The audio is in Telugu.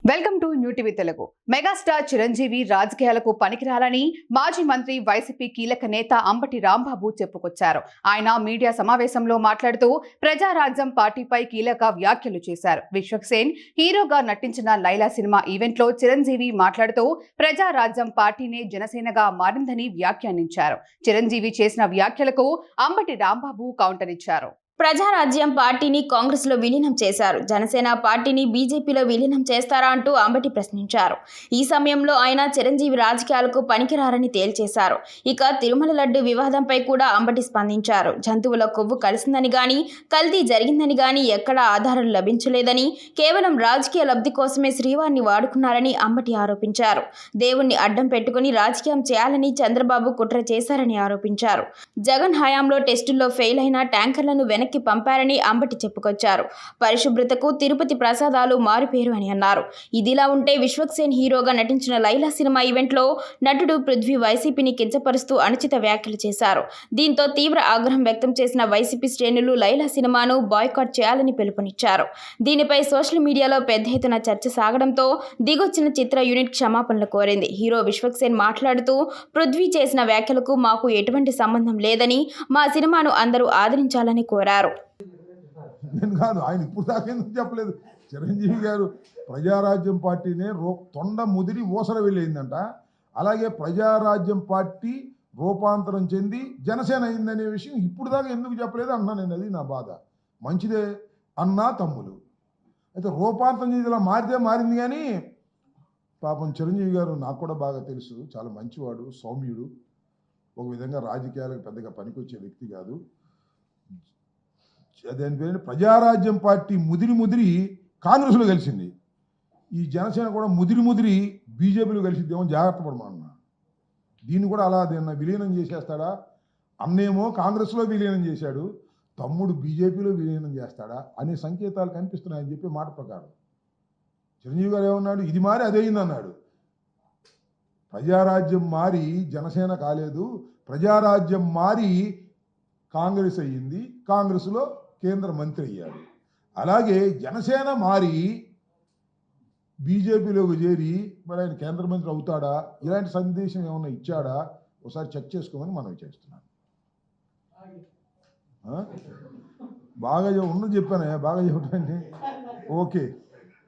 Welcome to new TV Telugu. Megastar Chiranjeevi రాజకీయాలకు పనికిరాలని మాజీ మంత్రి వైసీపీ కీలక నేత అంబటి రాంబాబు చెప్పుకొచ్చారు. ఆయన మీడియా సమావేశంలో మాట్లాడుతూ ప్రజారాజ్యం పార్టీపై కీలక వ్యాఖ్యలు చేశారు. విశ్వక్సేన్ హీరోగా నటించిన లైలా సినిమా ఈవెంట్లో చిరంజీవి మాట్లాడుతూ ప్రజారాజ్యం పార్టీనే జనసేనగా మారిందని వ్యాఖ్యానించారు. చిరంజీవి చేసిన వ్యాఖ్యలకు అంబటి రాంబాబు కౌంటర్ ఇచ్చారు. ప్రజారాజ్యం పార్టీని కాంగ్రెస్ లో విలీనం చేశారు. జనసేన పార్టీని బీజేపీలో విలీనం చేస్తారా అంటూ అంబటి ప్రశ్నించారు. ఈ సమయంలో ఆయన చిరంజీవి రాజకీయాలకు పనికిరారని తేల్చేశారు. ఇక తిరుమల లడ్డు వివాదంపై కూడా అంబటి స్పందించారు. జంతువుల కొవ్వు కలిసిందని గాని కల్తీ జరిగిందని గాని ఎక్కడా ఆధారాలు లభించలేదని, కేవలం రాజకీయ లబ్ధి కోసమే శ్రీవారిని వాడుకున్నారని అంబటి ఆరోపించారు. దేవుణ్ణి అడ్డం పెట్టుకుని రాజకీయం చేయాలని చంద్రబాబు కుట్ర చేశారని ఆరోపించారు. జగన్ హయాంలో టెస్టుల్లో ఫెయిల్ అయిన ట్యాంకర్లను వెనక్కి పంపారని అంబటి చెప్పుకొచ్చారు. పరిశుభ్రతకు తిరుపతి ప్రసాదాలు మారుపేరు అని అన్నారు. ఇదిలా ఉంటే విశ్వక్సేన్ హీరోగా నటించిన లైలా సినిమా ఈవెంట్లో నటుడు పృథ్వీ వైసీపీని కించపరుస్తూ అనుచిత వ్యాఖ్యలు చేశారు. దీంతో తీవ్ర ఆగ్రహం వ్యక్తం చేసిన వైసీపీ శ్రేణులు లైలా సినిమాను బాయ్కాట్ చేయాలని పిలుపునిచ్చారు. దీనిపై సోషల్ మీడియాలో పెద్ద ఎత్తున చర్చ సాగడంతో దిగొచ్చిన చిత్ర యూనిట్ క్షమాపణలు కోరింది. హీరో విశ్వక్సేన్ మాట్లాడుతూ పృథ్వీ చేసిన వ్యాఖ్యలకు మాకు ఎటువంటి సంబంధం లేదని, మా సినిమాను అందరూ ఆదరించాలని కోరారు. నేను కాదు, ఆయన ఇప్పుడు దాకా ఎందుకు చెప్పలేదు. చిరంజీవి గారు ప్రజారాజ్యం పార్టీనే తొండ ముదిరి ఊసర వెళ్ళిందంట. అలాగే ప్రజారాజ్యం పార్టీ రూపాంతరం చెంది జనసేన అయిందనే విషయం ఇప్పుడు దాకా ఎందుకు చెప్పలేదు అన్నా. నేను అది నా బాధ. మంచిదే అన్నా తమ్ములు, అయితే రూపాంతరం చెంది ఇలా మారింది. కానీ పాపం చిరంజీవి గారు నాకు కూడా బాగా తెలుసు, చాలా మంచివాడు, సౌమ్యుడు, ఒక విధంగా రాజకీయాలకు పెద్దగా పనికొచ్చే వ్యక్తి కాదు. అదేంటి పేరు, ప్రజారాజ్యం పార్టీ ముదిరి కాంగ్రెస్లో కలిసింది. ఈ జనసేన కూడా ముదిరి బీజేపీలో కలిసిద్దేమో, జాగ్రత్త పడమన్నా. దీన్ని కూడా అలా విలీనం చేసేస్తాడా? అన్నేమో కాంగ్రెస్లో విలీనం చేశాడు, తమ్ముడు బీజేపీలో విలీనం చేస్తాడా అనే సంకేతాలు కనిపిస్తున్నాయని చెప్పే మాట ప్రకారం చిరంజీవి గారు ఏమన్నాడు, ఇది మారి అదేయింది అన్నాడు. ప్రజారాజ్యం మారి జనసేన కాలేదు, ప్రజారాజ్యం మారి కాంగ్రెస్ అయ్యింది, కాంగ్రెస్లో కేంద్ర మంత్రి అయ్యాడు. అలాగే జనసేన మారి బీజేపీలోకి చేరి మరి ఆయన కేంద్ర మంత్రి అవుతాడా? ఇలాంటి సందేశం ఏమన్నా ఇచ్చాడా? ఒకసారి చెక్ చేసుకోమని మనం చేస్తున్నాను. బాగా ఉన్నది చెప్పానే, బాగా చెప్పండి. ఓకే.